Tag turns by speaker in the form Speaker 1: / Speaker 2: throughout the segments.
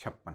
Speaker 1: 56,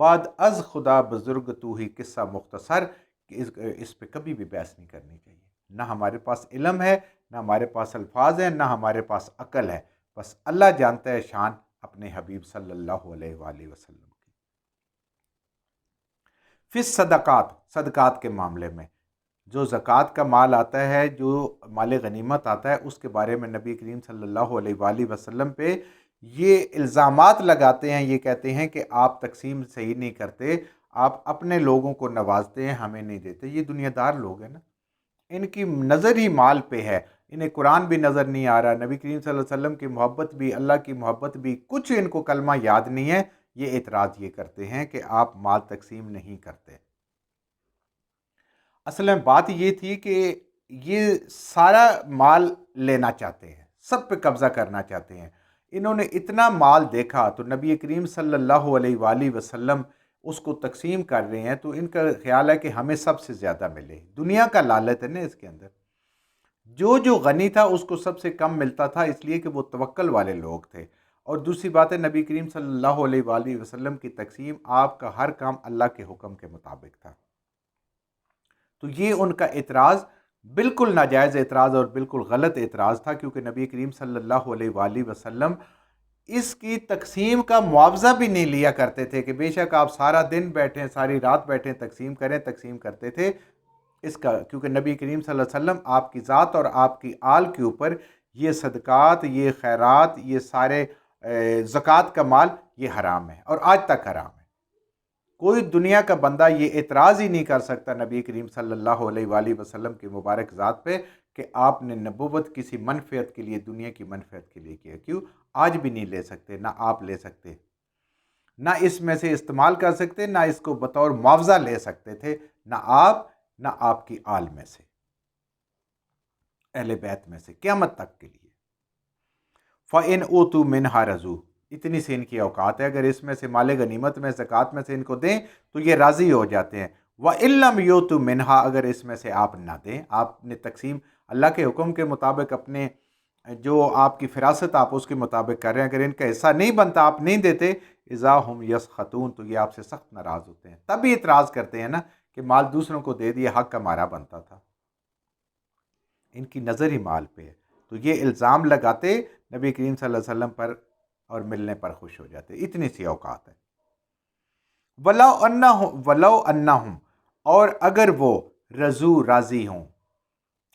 Speaker 1: بعد از خدا بزرگ تو ہی قصہ مختصر، کہ اس پہ کبھی بھی بحث نہیں کرنی چاہیے۔ نہ ہمارے پاس علم ہے، نہ ہمارے پاس الفاظ ہیں، نہ ہمارے پاس عقل ہے، بس اللہ جانتا ہے شان اپنے حبیب صلی اللہ علیہ وآلہ وسلم کی۔ پھر صدقات، صدقات کے معاملے میں جو زکوٰۃ کا مال آتا ہے، جو مال غنیمت آتا ہے، اس کے بارے میں نبی کریم صلی اللہ علیہ وآلہ وسلم پہ یہ الزامات لگاتے ہیں، یہ کہتے ہیں کہ آپ تقسیم صحیح نہیں کرتے، آپ اپنے لوگوں کو نوازتے ہیں، ہمیں نہیں دیتے۔ یہ دنیا دار لوگ ہیں نا، ان کی نظر ہی مال پہ ہے، انہیں قرآن بھی نظر نہیں آ رہا، نبی کریم صلی اللہ علیہ وسلم کی محبت بھی، اللہ کی محبت بھی، کچھ ان کو کلمہ یاد نہیں ہے۔ یہ اعتراض یہ کرتے ہیں کہ آپ مال تقسیم نہیں کرتے۔ اصل میں بات یہ تھی کہ یہ سارا مال لینا چاہتے ہیں، سب پہ قبضہ کرنا چاہتے ہیں۔ انہوں نے اتنا مال دیکھا تو نبی کریم صلی اللہ علیہ وآلہ وسلم اس کو تقسیم کر رہے ہیں، تو ان کا خیال ہے کہ ہمیں سب سے زیادہ ملے۔ دنیا کا لالچ ہے نا اس کے اندر، جو غنی تھا اس کو سب سے کم ملتا تھا، اس لیے کہ وہ توکل والے لوگ تھے۔ اور دوسری بات ہے، نبی کریم صلی اللہ علیہ وآلہ وسلم کی تقسیم، آپ کا ہر کام اللہ کے حکم کے مطابق تھا۔ تو یہ ان کا اعتراض بالکل ناجائز اعتراض اور بالکل غلط اعتراض تھا، کیونکہ نبی کریم صلی اللہ علیہ وآلہ وسلم اس کی تقسیم کا معاوضہ بھی نہیں لیا کرتے تھے کہ بے شک آپ سارا دن بیٹھیں، ساری رات بیٹھیں، تقسیم کریں، تقسیم کرتے تھے اس کا، کیونکہ نبی کریم صلی اللہ علیہ وسلم آپ کی ذات اور آپ کی آل کے اوپر یہ صدقات، یہ خیرات، یہ سارے زکوٰۃ کا مال یہ حرام ہے، اور آج تک حرام ہے۔ کوئی دنیا کا بندہ یہ اعتراض ہی نہیں کر سکتا نبی کریم صلی اللہ علیہ وآلہ وسلم کی مبارک ذات پہ کہ آپ نے نبوت کسی منفعت کے لیے، دنیا کی منفعت کے لیے کیا۔ کیوں؟ آج بھی نہیں لے سکتے، نہ آپ لے سکتے، نہ اس میں سے استعمال کر سکتے، نہ اس کو بطور معاوضہ لے سکتے تھے، نہ آپ، نہ آپ کی آل میں سے، اہل بیت میں سے، قیامت تک کے لیے۔ فَإِنْ أُوتُوا مِنْهَا رَضُوا، اتنی سے ان کی اوقات ہے، اگر اس میں سے مال غنیمت میں، زکوٰۃ میں سے ان کو دیں تو یہ راضی ہو جاتے ہیں۔ وَإِن لَّمْ يُؤْتُوا مِنْهَا، اگر اس میں سے آپ نہ دیں، آپ نے تقسیم اللہ کے حکم کے مطابق، اپنے جو آپ کی فراست آپ اس کے مطابق کر رہے ہیں، اگر ان کا حصہ نہیں بنتا، آپ نہیں دیتے، اذا ہم یسخطون، تو یہ آپ سے سخت ناراض ہوتے ہیں۔ تب بھی اعتراض کرتے ہیں نا کہ مال دوسروں کو دے دیا، حق ہمارا بنتا تھا۔ ان کی نظر ہی مال پہ ہے، تو یہ الزام لگاتے نبی کریم صلی اللہ علیہ وسلم پر اور ملنے پر خوش ہو جاتے۔ اتنی سی اوقات ہے۔ وَلَوْ أَنَّهُمْ، اور اگر وہ رضو، راضی ہوں،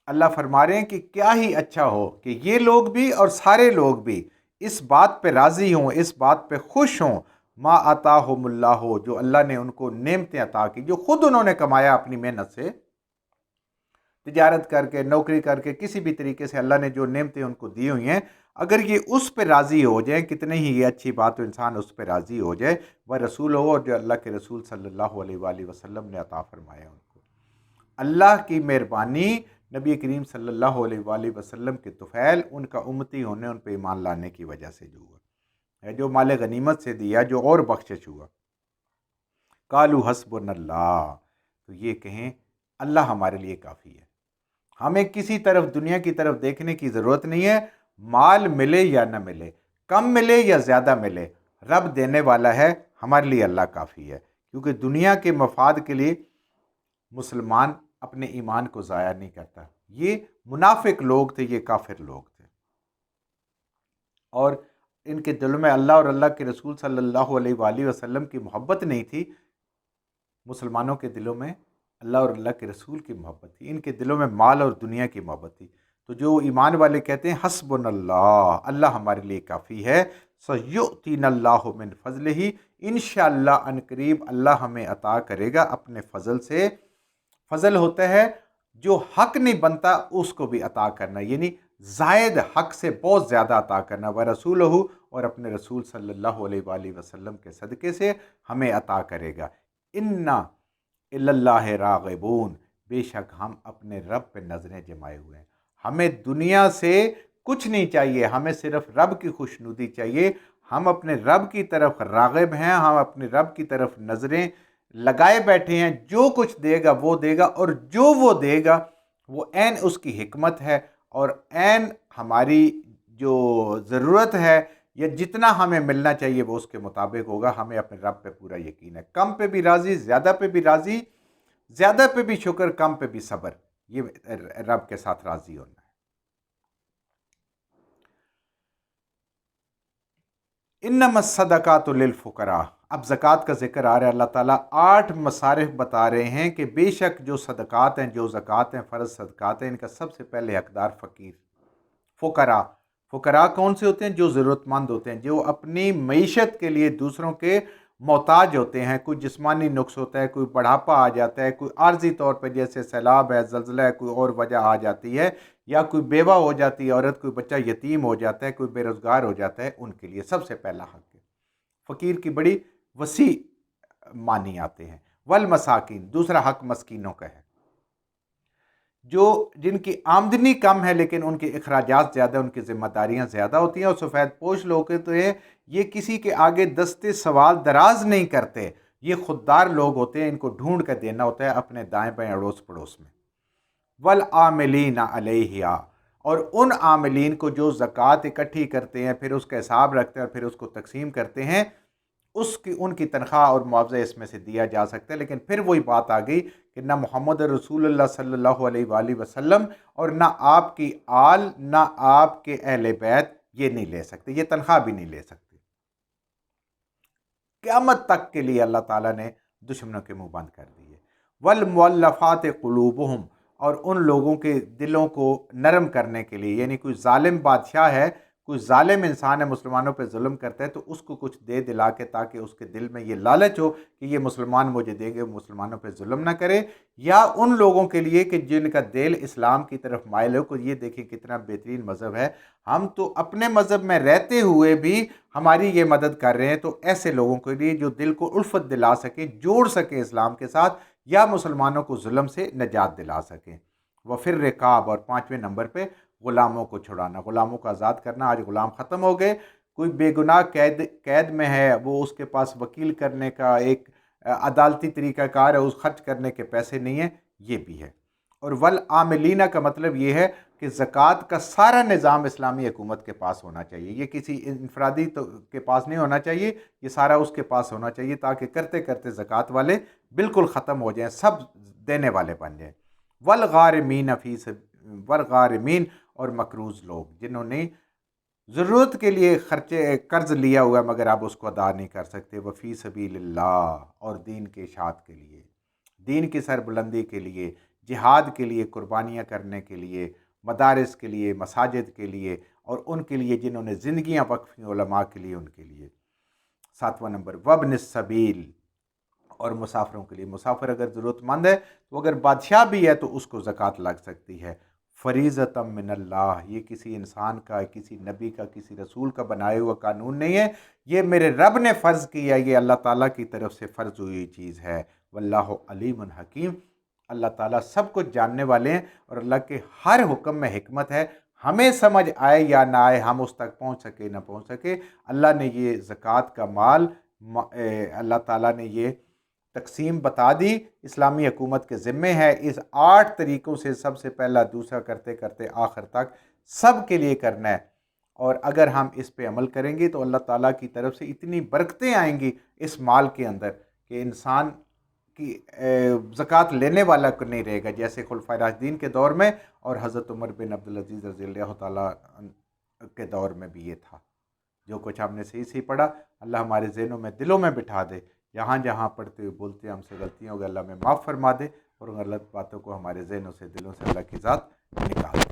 Speaker 1: اللہ فرما رہے ہیں کہ کیا ہی اچھا ہو کہ یہ لوگ بھی اور سارے لوگ بھی اس بات پہ راضی ہوں، اس بات پہ خوش ہوں، ما آتاہم اللہ، جو اللہ نے ان کو نعمتیں عطا کی، جو خود انہوں نے کمایا اپنی محنت سے، تجارت کر کے، نوکری کر کے، کسی بھی طریقے سے اللہ نے جو نعمتیں ان کو دی ہوئی ہیں، اگر یہ اس پہ راضی ہو جائیں، کتنے ہی یہ اچھی بات ہو انسان اس پہ راضی ہو جائے، وہ رسول ہو، اور جو اللہ کے رسول صلی اللہ علیہ وآلہ وسلم نے عطا فرمایا ان کو۔ اللہ کی مہربانی، نبی کریم صلی اللہ علیہ وآلہ وسلم کے طفیل، ان کا امتی ہونے، ان پہ ایمان لانے کی وجہ سے جو ہوا، جو مال غنیمت سے دیا، جو اور بخشش ہوا۔ قالوا حسبنا اللہ، تو یہ کہیں اللہ ہمارے لیے کافی ہے، ہمیں کسی طرف، دنیا کی طرف دیکھنے کی ضرورت نہیں ہے، مال ملے یا نہ ملے، کم ملے یا زیادہ ملے، رب دینے والا ہے، ہمارے لیے اللہ کافی ہے۔ کیونکہ دنیا کے مفاد کے لیے مسلمان اپنے ایمان کو ضائع نہیں کرتا۔ یہ منافق لوگ تھے، یہ کافر لوگ تھے، اور ان کے دلوں میں اللہ اور اللہ کے رسول صلی اللہ علیہ وآلہ وسلم کی محبت نہیں تھی۔ مسلمانوں کے دلوں میں اللہ اور اللہ کے رسول کی محبت تھی، ان کے دلوں میں مال اور دنیا کی محبت تھی۔ تو جو ایمان والے کہتے ہیں حسبنا اللہ، اللہ ہمارے لیے کافی ہے، سیؤتینا اللہ من فضلہ، انشاءاللہ ان قریب اللہ ہمیں عطا کرے گا اپنے فضل سے۔ فضل ہوتا ہے جو حق نہیں بنتا اس کو بھی عطا کرنا، یعنی زائد حق سے بہت زیادہ عطا کرنا، وَرَسُولُهُ، اور اپنے رسول صلی اللہ علیہ وآلہ وسلم کے صدقے سے ہمیں عطا کرے گا۔ اِنَّا إِلَى اللَّهِ راغبون، بے شک ہم اپنے رب پہ نظریں جمائے ہوئے ہیں، ہمیں دنیا سے کچھ نہیں چاہیے، ہمیں صرف رب کی خوشنودی چاہیے، ہم اپنے رب کی طرف راغب ہیں، ہم اپنے رب کی طرف نظریں لگائے بیٹھے ہیں، جو کچھ دے گا وہ دے گا، اور جو وہ دے گا وہ عین اس کی حکمت ہے، اور عین ہماری جو ضرورت ہے یا جتنا ہمیں ملنا چاہیے وہ اس کے مطابق ہوگا. ہمیں اپنے رب پہ پورا یقین ہے. کم پہ بھی راضی، زیادہ پہ بھی راضی، زیادہ پہ بھی شکر، کم پہ بھی صبر. یہ رب کے ساتھ راضی ہونا ہے. انما الصدقات للفقراء. اب زکوٰۃ کا ذکر آ رہا ہے. اللہ تعالیٰ 8 مصارف بتا رہے ہیں کہ بے شک جو صدقات ہیں، جو زکوٰۃ ہیں، فرض صدقات ہیں، ان کا سب سے پہلے حقدار فقیر، فقراء. فقراء کون سے ہوتے ہیں؟ جو ضرورت مند ہوتے ہیں، جو اپنی معیشت کے لیے دوسروں کے محتاج ہوتے ہیں. کوئی جسمانی نقص ہوتا ہے، کوئی بڑھاپا آ جاتا ہے، کوئی عارضی طور پہ جیسے سیلاب ہے، زلزلہ ہے، کوئی اور وجہ آ جاتی ہے، یا کوئی بیوہ ہو جاتی ہے عورت، کوئی بچہ یتیم ہو جاتا ہے، کوئی بے روزگار ہو جاتا ہے، ان کے لیے سب سے پہلا حق ہے. فقیر کی بڑی وسیع معنی آتے ہیں. والمساکین، دوسرا حق مسکینوں کا ہے. جو جن کی آمدنی کم ہے لیکن ان کے اخراجات زیادہ، ان کی ذمہ داریاں زیادہ ہوتی ہیں. اور سفید پوش لوگ تو یہ کسی کے آگے دستے سوال دراز نہیں کرتے. یہ خوددار لوگ ہوتے ہیں، ان کو ڈھونڈ کر دینا ہوتا ہے اپنے دائیں بائیں اڑوس پڑوس میں. والعاملین علیہا، اور ان عاملین کو جو زکوٰۃ اکٹھی کرتے ہیں، پھر اس کا حساب رکھتے ہیں اور پھر اس کو تقسیم کرتے ہیں، ان کی تنخواہ اور معاوضہ اس میں سے دیا جا سکتا ہے. لیکن پھر وہی بات آ گئی کہ نہ محمد رسول اللہ صلی اللہ علیہ وآلہ وسلم اور نہ آپ کی آل، نہ آپ کے اہل بیت یہ نہیں لے سکتے، یہ تنخواہ بھی نہیں لے سکتے. قیامت تک کے لیے اللہ تعالیٰ نے دشمنوں کے منہ بند کر دیے. والمؤلفات قلوبہم، اور ان لوگوں کے دلوں کو نرم کرنے کے لیے، یعنی کوئی ظالم بادشاہ ہے، کوئی ظالم انسان ہے، مسلمانوں پہ ظلم کرتا ہے، تو اس کو کچھ دے دلا کے تاکہ اس کے دل میں یہ لالچ ہو کہ یہ مسلمان مجھے دیں گے، مسلمانوں پہ ظلم نہ کرے. یا ان لوگوں کے لیے کہ جن کا دل اسلام کی طرف مائل ہو، کہ یہ دیکھیں کتنا بہترین مذہب ہے، ہم تو اپنے مذہب میں رہتے ہوئے بھی ہماری یہ مدد کر رہے ہیں. تو ایسے لوگوں کے لیے جو دل کو الفت دلا سکیں، جوڑ سکیں اسلام کے ساتھ، یا مسلمانوں کو ظلم سے نجات دلا سکیں. وفر رقاب، اور 5ویں نمبر پہ غلاموں کو چھڑانا، غلاموں کو آزاد کرنا. آج غلام ختم ہو گئے. کوئی بے گناہ قید میں ہے، وہ اس کے پاس وکیل کرنے کا ایک عدالتی طریقہ کار ہے، اس خرچ کرنے کے پیسے نہیں ہیں، یہ بھی ہے. اور والعاملین کا مطلب یہ ہے کہ زکوٰۃ کا سارا نظام اسلامی حکومت کے پاس ہونا چاہیے. یہ کسی انفرادی کے پاس نہیں ہونا چاہیے، یہ سارا اس کے پاس ہونا چاہیے، تاکہ کرتے کرتے زکوٰۃ والے بالکل ختم ہو جائیں، سب دینے والے بن جائیں. والغارمین، اور مقروض لوگ جنہوں نے ضرورت کے لیے قرض لیا ہوا ہے مگر آپ اس کو ادا نہیں کر سکتے. وفی سبیل اللہ، اور دین کے اشاعت کے لیے، دین کی سربلندی کے لیے، جہاد کے لیے، قربانیاں کرنے کے لیے، مدارس کے لیے، مساجد کے لیے، اور ان کے لیے جنہوں نے زندگیاں وقف علماء کے لیے، ان کے لیے. 7واں نمبر وابن السبیل، اور مسافروں کے لیے. مسافر اگر ضرورت مند ہے تو اگر بادشاہ بھی ہے تو اس کو زکوٰۃ لگ سکتی ہے. فریضۃ من اللہ، یہ کسی انسان کا، کسی نبی کا، کسی رسول کا بنایا ہوا قانون نہیں ہے، یہ میرے رب نے فرض کیا ہے، یہ اللہ تعالیٰ کی طرف سے فرض ہوئی چیز ہے. واللہ علیم حکیم، اللہ تعالیٰ سب کچھ جاننے والے ہیں، اور اللہ کے ہر حکم میں حکمت ہے. ہمیں سمجھ آئے یا نہ آئے، ہم اس تک پہنچ سکے نہ پہنچ سکے، اللہ نے یہ زکوٰۃ کا مال، اللہ تعالیٰ نے یہ تقسیم بتا دی، اسلامی حکومت کے ذمے ہے. اس 8 طریقوں سے سب سے پہلا، دوسرا، کرتے کرتے آخر تک سب کے لیے کرنا ہے. اور اگر ہم اس پہ عمل کریں گے تو اللہ تعالیٰ کی طرف سے اتنی برکتیں آئیں گی اس مال کے اندر کہ انسان کی زکوٰۃ لینے والا کو نہیں رہے گا، جیسے خلفائے راشدین کے دور میں اور حضرت عمر بن عبدالعزیز رضی اللہ تعالیٰ کے دور میں بھی یہ تھا. جو کچھ ہم نے صحیح پڑھا، اللہ ہمارے ذہنوں میں، دلوں میں بٹھا دے. جہاں جہاں پڑھتے ہوئے بولتے ہیں ہم سے غلطیاں ہو گئی، اللہ میں معاف فرما دے، اور غلط باتوں کو ہمارے ذہنوں سے، دلوں سے اللہ کی ذات نکال دے.